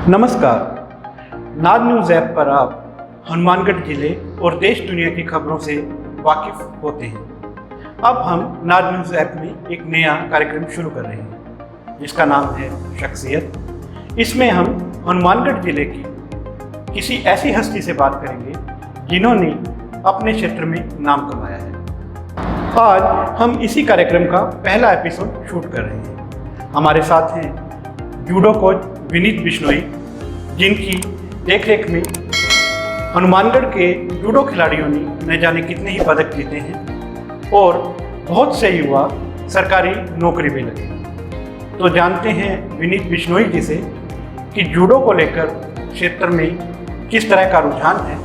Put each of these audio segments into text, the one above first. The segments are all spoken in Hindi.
नमस्कार। नाद न्यूज़ ऐप पर आप हनुमानगढ़ जिले और देश दुनिया की खबरों से वाकिफ होते हैं। अब हम नाद न्यूज़ ऐप में एक नया कार्यक्रम शुरू कर रहे हैं जिसका नाम है शख्सियत। इसमें हम हनुमानगढ़ जिले की किसी ऐसी हस्ती से बात करेंगे जिन्होंने अपने क्षेत्र में नाम कमाया है। आज हम इसी कार्यक्रम का पहला एपिसोड शूट कर रहे हैं। हमारे साथ हैं जूडो कोच विनीत बिश्नोई, जिनकी देखरेख में हनुमानगढ़ के जूडो खिलाड़ियों ने न जाने कितने ही पदक जीते हैं और बहुत से युवा सरकारी नौकरी में लगे। तो जानते हैं विनीत बिश्नोई जी से कि जूडो को लेकर क्षेत्र में किस तरह का रुझान है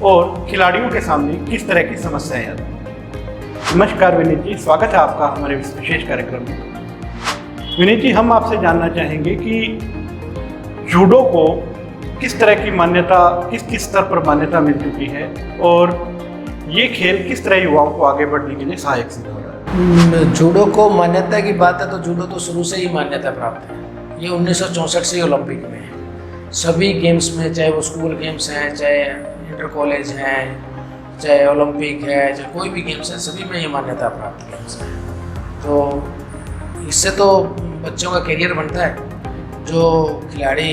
और खिलाड़ियों के सामने किस तरह की समस्याएं आती हैं। नमस्कार विनीत जी, स्वागत है आपका हमारे इस विशेष कार्यक्रम में। विनीत जी, हम आपसे जानना चाहेंगे कि जूडो को किस तरह की मान्यता, किस स्तर पर मान्यता मिल चुकी है और ये खेल किस तरह युवाओं को आगे बढ़ने के लिए सहायक सिद्ध हो रहा है। जूडो को मान्यता की बात है तो जूडो तो शुरू से ही मान्यता प्राप्त है। ये 1964 से ओलंपिक में है। सभी गेम्स में, चाहे वो स्कूल गेम्स हैं, चाहे इंटर कॉलेज हैं, चाहे ओलंपिक है, चाहे कोई भी गेम्स है, सभी में ये मान्यता प्राप्त गेम्स है। तो इससे तो बच्चों का करियर बनता है। जो खिलाड़ी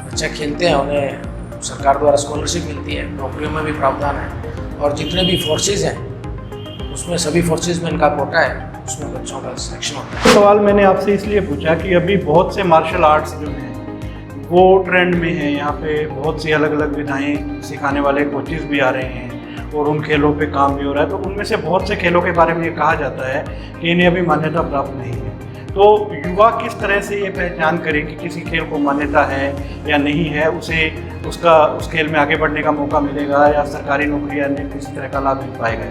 अच्छा खेलते हैं उन्हें सरकार द्वारा स्कॉलरशिप मिलती है, नौकरियों में भी प्रावधान है और जितने भी फोर्सेज हैं उसमें सभी फोर्सेज में इनका कोटा है, उसमें बच्चों का सिलेक्शन होता है। सवाल मैंने आपसे इसलिए पूछा कि अभी बहुत से मार्शल आर्ट्स जो हैं वो ट्रेंड में हैं। यहाँ पे बहुत सी अलग अलग विधाएं सिखाने वाले कोचेज़ भी आ रहे हैं और उन खेलों पे काम भी हो रहा है। तो उनमें से बहुत से खेलों के बारे में ये कहा जाता है कि इन्हें अभी मान्यता प्राप्त नहीं है। तो युवा किस तरह से ये पहचान करें कि किसी खेल को मान्यता है या नहीं है, उसे उस खेल में आगे बढ़ने का मौका मिलेगा या सरकारी नौकरी या अन्य किसी तरह का लाभ मिल पाएगा?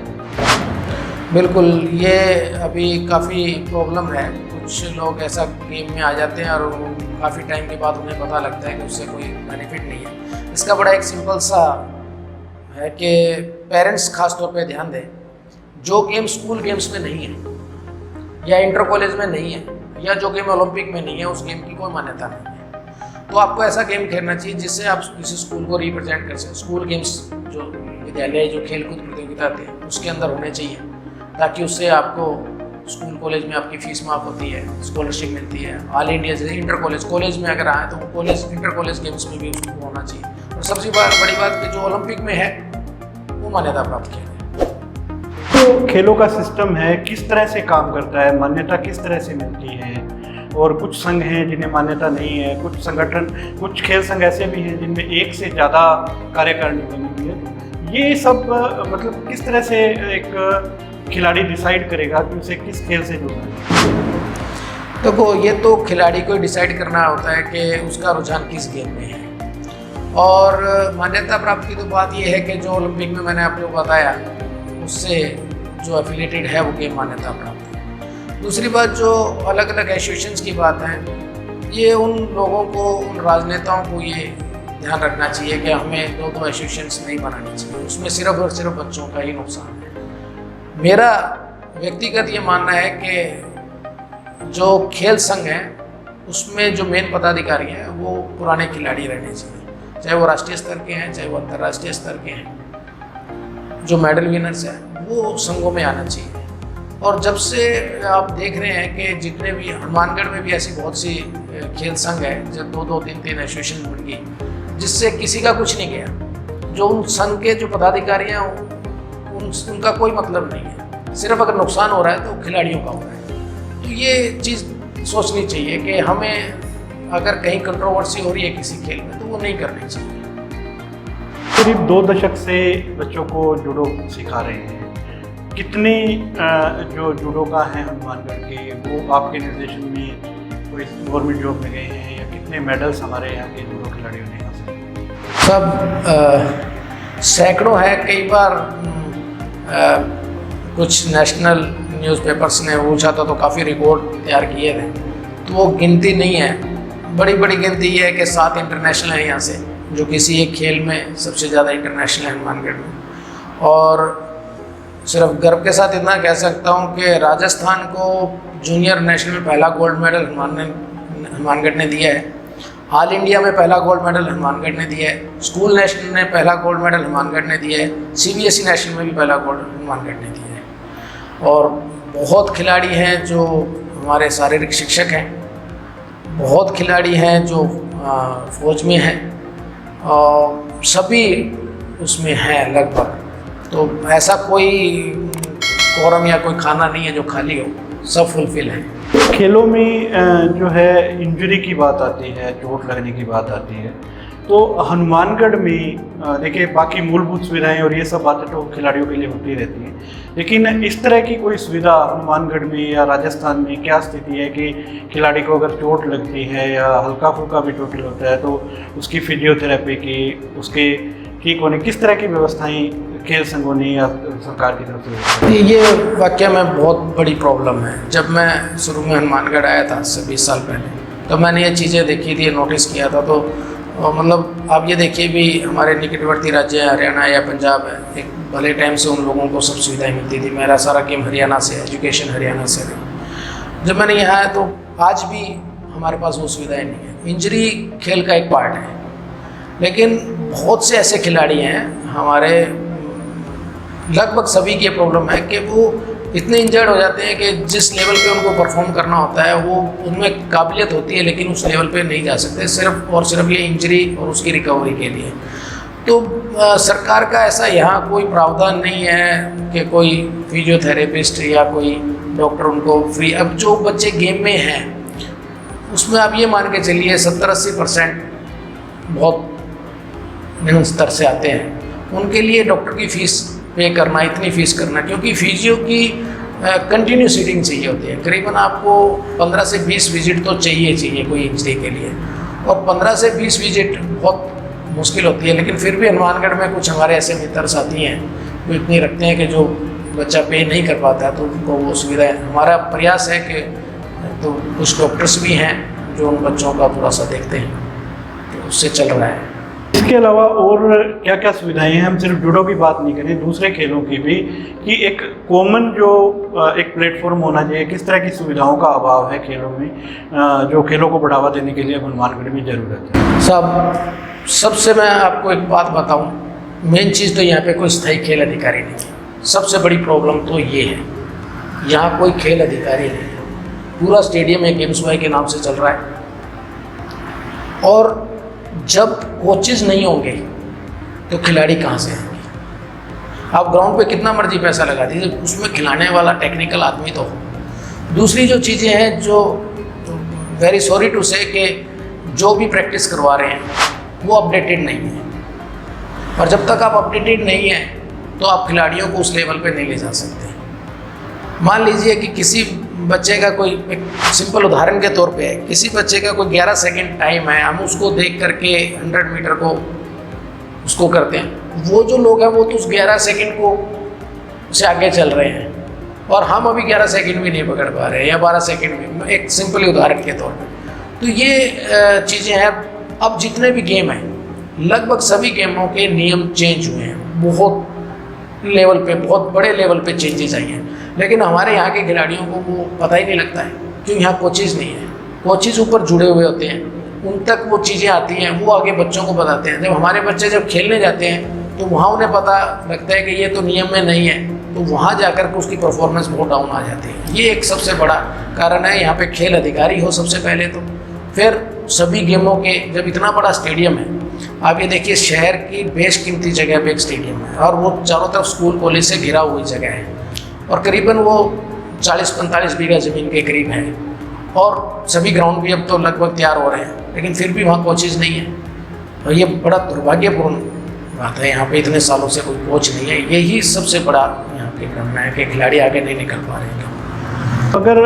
बिल्कुल, ये अभी काफ़ी प्रॉब्लम है। कुछ लोग ऐसा गेम में आ जाते हैं और काफ़ी टाइम के बाद उन्हें पता लगता है कि उससे कोई बेनिफिट नहीं है। इसका बड़ा एक सिंपल सा है कि पेरेंट्स खास तौर पे ध्यान दें। जो गेम स्कूल गेम्स में नहीं है या इंटर कॉलेज में नहीं है या जो गेम ओलंपिक में नहीं है, उस गेम की कोई मान्यता नहीं है। तो आपको ऐसा गेम खेलना चाहिए जिससे आप किसी स्कूल को रिप्रेजेंट कर सकें। स्कूल गेम्स जो विद्यालय जो खेलकूद प्रतियोगिता आते हैं उसके अंदर होने चाहिए, ताकि उससे आपको स्कूल कॉलेज में आपकी फीस माफ़ होती है, स्कॉलरशिप मिलती है। ऑल इंडिया जैसे इंटर कॉलेज में अगर आए तो वो कॉलेज इंटर कॉलेज गेम्स में भी उसको होना चाहिए। और सबसे बड़ी बात कि जो ओलंपिक में है वो मान्यता प्राप्त खेल है। तो खेलों का सिस्टम है, किस तरह से काम करता है, मान्यता किस तरह से मिलती है? और कुछ संघ हैं जिन्हें मान्यता नहीं है, कुछ संगठन, कुछ खेल संघ ऐसे भी हैं जिनमें एक से ज़्यादा कार्यकारिणी बनी हुई है। ये सब मतलब किस तरह से एक खिलाड़ी डिसाइड करेगा कि उसे किस खेल से जुड़ना है? देखो, ये तो खिलाड़ी को डिसाइड करना होता है कि उसका रुझान किस गेम में है। और मान्यता प्राप्त की तो बात ये है कि जो ओलंपिक में मैंने आपको बताया उससे जो एफिलिएटेड है वो गेम मान्यता प्राप्त है। दूसरी बात, जो अलग अलग एसोसिएशंस की बात है, ये उन लोगों को, उन राजनेताओं को ये ध्यान रखना चाहिए कि हमें दो एसोसिएशंस नहीं बनानी चाहिए। उसमें सिर्फ और सिर्फ बच्चों का ही नुकसान है। मेरा व्यक्तिगत ये मानना है कि जो खेल संघ है उसमें जो मेन पदाधिकारी हैं वो पुराने खिलाड़ी रहने चाहिए, चाहे वो राष्ट्रीय स्तर के हैं चाहे वो अंतर्राष्ट्रीय स्तर के हैं। जो मेडल विनर्स हैं वो संघों में आना चाहिए। और जब से आप देख रहे हैं कि जितने भी हनुमानगढ़ में भी ऐसी बहुत सी खेल संघ है, जब 2-2, 3-3 एसोसिएशन बन गई, जिससे किसी का कुछ नहीं गया। जो उन संघ के जो पदाधिकारी हैं उनका कोई मतलब नहीं है। सिर्फ अगर नुकसान हो रहा है तो खिलाड़ियों का हो रहा है। तो ये चीज़ सोचनी चाहिए कि हमें अगर कहीं कंट्रोवर्सी हो रही है किसी खेल में तो वो नहीं करनी चाहिए। करीब 2 दशक से बच्चों को जूडो सिखा रहे हैं। कितने जो जुडोका हैं हनुमानगढ़ के, वो आपके निर्देशन में कोई गवर्नमेंट जॉब में गए हैं या कितने मेडल्स हमारे यहाँ के जूडो खिलाड़ियों ने हासिल किए? सब सैकड़ों है। कई बार कुछ नेशनल न्यूज़पेपर्स ने पूछा था तो काफ़ी रिकॉर्ड तैयार किए थे, तो वो गिनती नहीं है। बड़ी गिनती ये है कि 7 इंटरनेशनल हैं यहाँ से, जो किसी एक खेल में सबसे ज़्यादा इंटरनेशनल है हनुमानगढ़ में। और सिर्फ गर्व के साथ इतना कह सकता हूँ कि राजस्थान को जूनियर नेशनल में पहला गोल्ड मेडल हनुमानगढ़ ने दिया है। ऑल इंडिया में पहला गोल्ड मेडल हनुमानगढ़ ने दिया है, स्कूल नेशनल ने पहला गोल्ड मेडल हनुमानगढ़ ने दिया है, सीबीएसई नेशनल में भी पहला गोल्ड हनुमानगढ़ ने दिया है। और बहुत खिलाड़ी हैं जो हमारे शारीरिक शिक्षक हैं, बहुत खिलाड़ी हैं जो फौज में हैं, और सभी उसमें हैं लगभग। तो ऐसा कोई कोरम या कोई खाना नहीं है जो खाली हो, सब फुलफिल है। खेलों में जो है इंजरी की बात आती है, चोट लगने की बात आती है, तो हनुमानगढ़ में देखिए बाकी मूलभूत सुविधाएं और ये सब बातें तो खिलाड़ियों के लिए होती रहती हैं, लेकिन इस तरह की कोई सुविधा हनुमानगढ़ में या राजस्थान में क्या स्थिति है कि खिलाड़ी को अगर चोट लगती है या हल्का फुल्का भी चोट लगता है तो उसकी फिजियोथेरेपी की, उसके ठीक होने, किस तरह की व्यवस्थाएं खेल संघों ने या सरकार की तरफ से? ये वाकई में बहुत बड़ी प्रॉब्लम है। जब मैं शुरू में हनुमानगढ़ आया था आज से 20 साल पहले, तो मैंने ये चीज़ें देखी थी, नोटिस किया था। तो मतलब आप ये देखिए भी हमारे निकटवर्ती राज्य हरियाणा या पंजाब है, एक भले टाइम से उन लोगों को सब सुविधाएं मिलती थी। मेरा सारा गेम हरियाणा से है, एजुकेशन हरियाणा से है। जब मैंने यहाँ आया तो आज भी हमारे पास वो सुविधाएं नहीं है। इंजरी खेल का एक पार्ट है, लेकिन बहुत से ऐसे खिलाड़ी हैं हमारे, लगभग सभी की प्रॉब्लम है कि वो इतने इंजर्ड हो जाते हैं कि जिस लेवल पे उनको परफॉर्म करना होता है वो उनमें काबिलियत होती है, लेकिन उस लेवल पे नहीं जा सकते, सिर्फ और सिर्फ ये इंजरी और उसकी रिकवरी के लिए। तो सरकार का ऐसा यहाँ कोई प्रावधान नहीं है कि कोई फिजियोथेरेपिस्ट या कोई डॉक्टर उनको फ्री। अब जो बच्चे गेम में हैं उसमें आप ये मान के चलिए 70-80% बहुत निम्न स्तर से आते हैं, उनके लिए डॉक्टर की फ़ीस पे करना, इतनी फ़ीस करना, क्योंकि फिजियो की कंटिन्यू सीटिंग चाहिए होती है। करीबन आपको 15 से 20 विजिट तो चाहिए कोई इंजरी के लिए, और 15 से 20 विजिट बहुत मुश्किल होती है। लेकिन फिर भी हनुमानगढ़ में कुछ हमारे ऐसे मित्र साथी हैं जो इतनी रखते हैं कि जो बच्चा पे नहीं कर पाता है तो उनको वो सुविधा है। हमारा प्रयास है कि तो कुछ डॉक्टर्स भी हैं जो उन बच्चों का थोड़ा सा देखते हैं, तो उससे चल रहा है। इसके अलावा और क्या क्या सुविधाएं हैं? हम सिर्फ जूडो की बात नहीं करें, दूसरे खेलों की भी, कि एक कॉमन जो एक प्लेटफॉर्म होना चाहिए। किस तरह की सुविधाओं का अभाव है खेलों में, जो खेलों को बढ़ावा देने के लिए हनुमानगढ़ में ज़रूरत है? सबसे मैं आपको एक बात बताऊं, मेन चीज़ तो यहाँ पे कोई स्थायी खेल अधिकारी नहीं है। सबसे बड़ी प्रॉब्लम तो ये है, यहाँ कोई खेल अधिकारी नहीं है। पूरा स्टेडियम एक गेम्स वाई के नाम से चल रहा है, और जब कोचेज नहीं होंगे तो खिलाड़ी कहाँ से आएंगे? आप ग्राउंड पे कितना मर्जी पैसा लगा दीजिए, उसमें खिलाने वाला टेक्निकल आदमी तो हो। दूसरी जो चीज़ें हैं, जो वेरी सॉरी टू से कि जो भी प्रैक्टिस करवा रहे हैं वो अपडेटेड नहीं है, और जब तक आप अपडेटेड नहीं हैं तो आप खिलाड़ियों को उस लेवल पे नहीं ले जा सकते। मान लीजिए कि किसी बच्चे का कोई, एक सिंपल उदाहरण के तौर पे है, किसी बच्चे का कोई 11 सेकंड टाइम है, हम उसको देख करके 100 मीटर को उसको करते हैं। वो जो लोग हैं वो तो उस 11 सेकंड को से आगे चल रहे हैं, और हम अभी 11 सेकंड भी नहीं पकड़ पा रहे हैं, या 12 सेकंड भी, एक सिंपल उदाहरण के तौर पर। तो ये चीज़ें हैं। अब जितने भी गेम हैं, लगभग सभी गेमों के नियम चेंज हुए हैं, बहुत लेवल पे, बहुत बड़े लेवल पे चेंजेस आई हैं, लेकिन हमारे यहाँ के खिलाड़ियों को वो पता ही नहीं लगता है, क्यों यहाँ कोचेज़ नहीं है। कोचेज़ ऊपर जुड़े हुए होते हैं, उन तक वो चीज़ें आती हैं, वो आगे बच्चों को बताते हैं। जब हमारे बच्चे जब खेलने जाते हैं तो वहाँ उन्हें पता लगता है कि ये तो नियम में नहीं है, तो वहाँ जाकर के उसकी परफॉर्मेंस बहुत डाउन आ जाती है। ये एक सबसे बड़ा कारण है। यहाँ पे खेल अधिकारी हो सबसे पहले तो, फिर सभी गेमों के, जब इतना बड़ा स्टेडियम है, आप ये देखिए शहर की बेशकीमती जगह पे एक स्टेडियम है, और वो चारों तरफ स्कूल कॉलेज से घिरा हुई जगह है, और करीबन वो 40-45 बीघा ज़मीन के करीब है, और सभी ग्राउंड भी अब तो लगभग तैयार हो रहे हैं, लेकिन फिर भी वहाँ कोचेज़ नहीं है। और ये बड़ा दुर्भाग्यपूर्ण बात है, यहाँ पे इतने सालों से कोई कोच नहीं है। यही सबसे बड़ा यहाँ पे करना है कि खिलाड़ी आगे नहीं निकल पा रहे हैं। अगर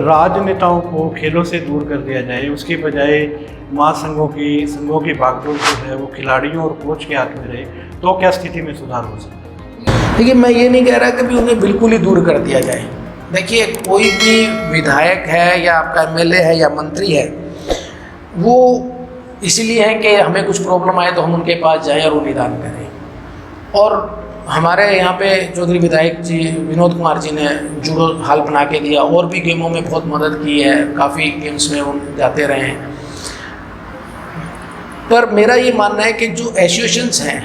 राजनेताओं को खेलों से दूर कर दिया जाए, उसकी बजाय महासंघों की भागदौड़ जो है वो खिलाड़ियों और कोच के हाथ में रहे, तो क्या स्थिति में सुधार हो सकता है? देखिए, मैं ये नहीं कह रहा कि भी उन्हें बिल्कुल ही दूर कर दिया जाए। देखिए, कोई भी विधायक है या आपका एमएलए है या मंत्री है, वो इसीलिए है कि हमें कुछ प्रॉब्लम आए तो हम उनके पास जाएं और वो निदान करें। और हमारे यहाँ पे चौधरी विधायक जी विनोद कुमार जी ने जूडो हॉल बना के दिया, और भी गेमों में बहुत मदद की है, काफ़ी गेम्स में वो जाते रहे हैं। पर मेरा ये मानना है कि जो एसोसिएशंस हैं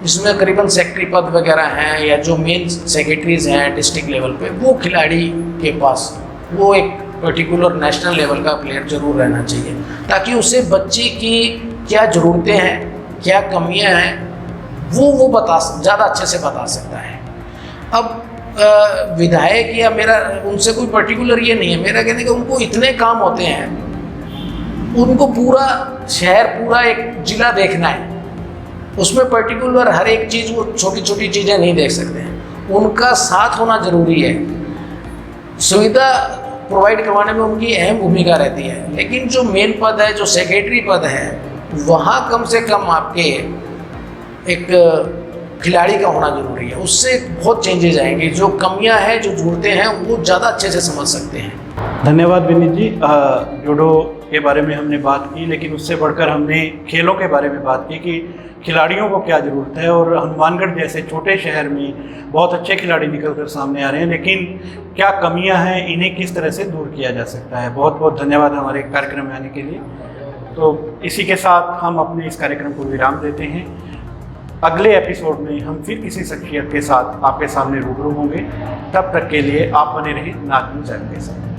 जिसमें करीबन सेक्रेटरी पद वगैरह हैं या जो मेन सेक्रेटरीज हैं डिस्ट्रिक्ट लेवल पे, वो खिलाड़ी के पास वो एक पर्टिकुलर नेशनल लेवल का प्लेयर जरूर रहना चाहिए, ताकि उसे बच्चे की क्या ज़रूरतें हैं, क्या कमियां हैं, वो बता ज़्यादा अच्छे से बता सकता है। अब विधायक या मेरा उनसे कोई पर्टिकुलर ये नहीं है, मेरा कहने का उनको इतने काम होते हैं, उनको पूरा शहर पूरा एक जिला देखना है, उसमें पर्टिकुलर हर एक चीज़ वो छोटी छोटी चीज़ें नहीं देख सकते हैं, उनका साथ होना ज़रूरी है। सुविधा प्रोवाइड करवाने में उनकी अहम भूमिका रहती है, लेकिन जो मेन पद है, जो सेक्रेटरी पद है, वहाँ कम से कम आपके एक खिलाड़ी का होना जरूरी है। उससे बहुत चेंजेस आएंगे, जो कमियां हैं, जो ज़रूरतें हैं, वो ज़्यादा अच्छे से समझ सकते हैं। धन्यवाद विनीत जी। जूडो के बारे में हमने बात की, लेकिन उससे बढ़कर हमने खेलों के बारे में बात की कि खिलाड़ियों को क्या ज़रूरत है, और हनुमानगढ़ जैसे छोटे शहर में बहुत अच्छे खिलाड़ी निकलकर सामने आ रहे हैं, लेकिन क्या कमियां हैं, इन्हें किस तरह से दूर किया जा सकता है। बहुत बहुत धन्यवाद हमारे कार्यक्रम में आने के लिए। तो इसी के साथ हम अपने इस कार्यक्रम को विराम देते हैं। अगले एपिसोड में हम फिर किसी शख्सियत के साथ आपके सामने रूबरू होंगे। तब तक के लिए आप बने रहें नाज़ न्यूज़ ऐप के साथ।